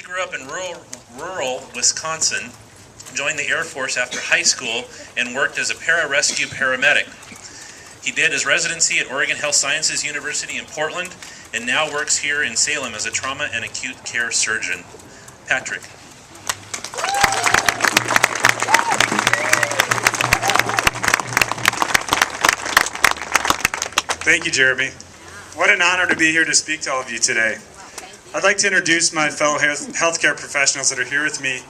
grew up in rural Wisconsin, joined the Air Force after high school, and worked as a pararescue paramedic. He did his residency at Oregon Health Sciences University in Portland, and now works here in Salem as a trauma and acute care surgeon. Patrick. Thank you, Jeremy. What an honor to be here to speak to all of you today. I'd like to introduce my fellow healthcare professionals that are here with me,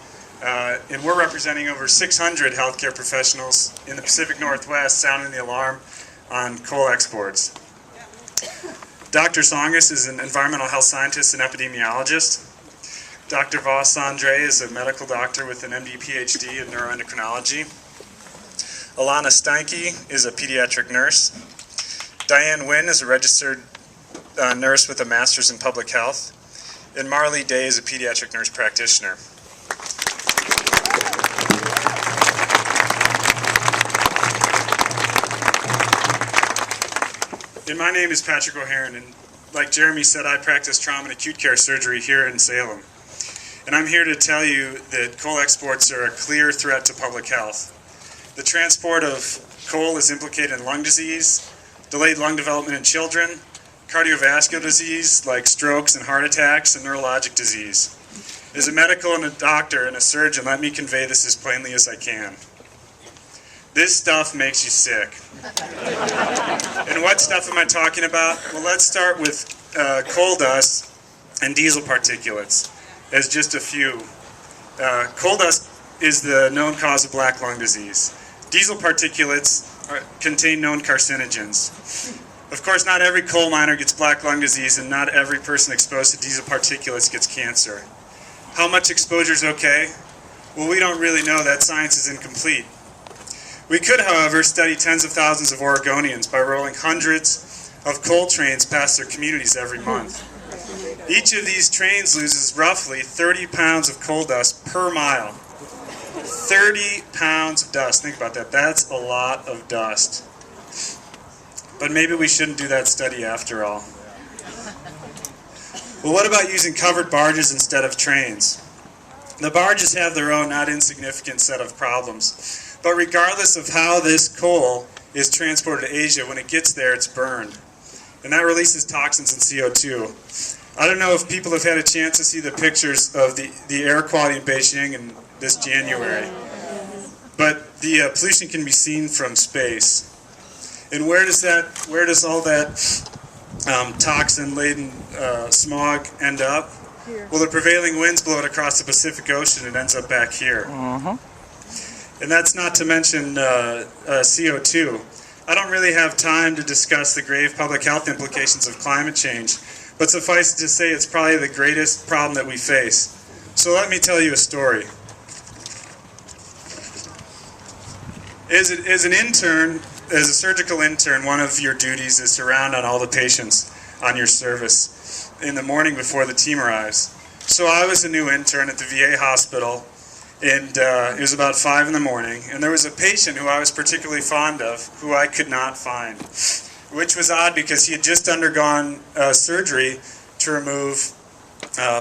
and we're representing over 600 healthcare professionals in the Pacific Northwest sounding the alarm on coal exports. Dr. Tsongas is an environmental health scientist and epidemiologist. Dr. Voss Andre is a medical doctor with an MD PhD in neuroendocrinology. Alana Steinke is a pediatric nurse. Diane Nguyen is a registered nurse with a master's in public health. And Marley Day is a pediatric nurse practitioner. And my name is Patrick O'Haron, and like Jeremy said, I practice trauma and acute care surgery here in Salem. And I'm here to tell you that coal exports are a clear threat to public health. The transport of coal is implicated in lung disease, delayed lung development in children, cardiovascular disease like strokes and heart attacks, and neurologic disease. As a medical and a doctor and a surgeon, let me convey this as plainly as I can. This stuff makes you sick. And what stuff am I talking about? Well, let's start with coal dust and diesel particulates as just a few. Coal dust is the known cause of black lung disease. Diesel particulates contain known carcinogens. Of course, not every coal miner gets black lung disease, and not every person exposed to diesel particulates gets cancer. How much exposure is okay? Well, we don't really know. That science is incomplete. We could, however, study tens of thousands of Oregonians by rolling hundreds of coal trains past their communities every month. Each of these trains loses roughly 30 pounds of coal dust per mile. 30 pounds of dust. Think about that. That's a lot of dust. But maybe we shouldn't do that study after all. Well, what about using covered barges instead of trains? The barges have their own not insignificant set of problems. But regardless of how this coal is transported to Asia, when it gets there, it's burned. And that releases toxins and CO2. I don't know if people have had a chance to see the pictures of the air quality in Beijing in this January. But the pollution can be seen from space. And where does all that toxin-laden smog end up? Well, the prevailing winds blow it across the Pacific Ocean and ends up back here. And that's not to mention CO2. I don't really have time to discuss the grave public health implications of climate change, but suffice it to say it's probably the greatest problem that we face. So let me tell you a story. As an intern, as a surgical intern, one of your duties is to round on all the patients on your service in the morning before the team arrives. So I was a new intern at the VA hospital, and it was about 5 in the morning, and there was a patient who I was particularly fond of who I could not find, which was odd because he had just undergone surgery to remove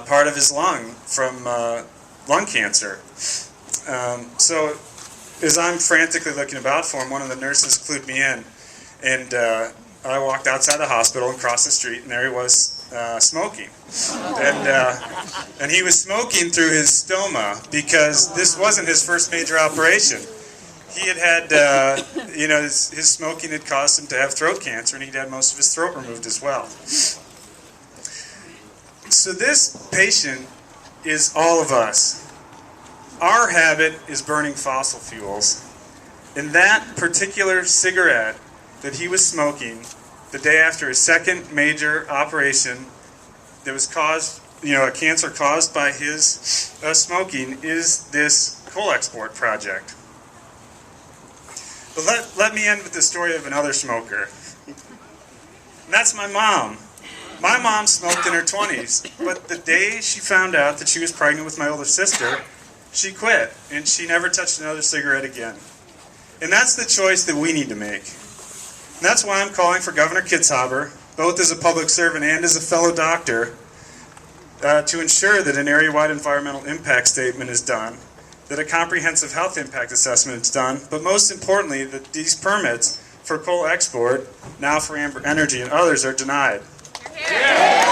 part of his lung from lung cancer. So as I'm frantically looking about for him, one of the nurses clued me in, and I walked outside the hospital and crossed the street, and there he was smoking. And he was smoking through his stoma because this wasn't his first major operation. He had his smoking had caused him to have throat cancer, and he'd had most of his throat removed as well. So this patient is all of us. Our habit is burning fossil fuels. And that particular cigarette that he was smoking the day after his second major operation that was caused, a cancer caused by his smoking, is this coal export project. But let me end with the story of another smoker. And that's my mom. My mom smoked in her 20s, but the day she found out that she was pregnant with my older sister, she quit, and she never touched another cigarette again. And that's the choice that we need to make. And that's why I'm calling for Governor Kitzhaber, both as a public servant and as a fellow doctor, to ensure that an area-wide environmental impact statement is done, that a comprehensive health impact assessment is done, but most importantly, that these permits for coal export, now for Amber Energy and others, are denied. Here.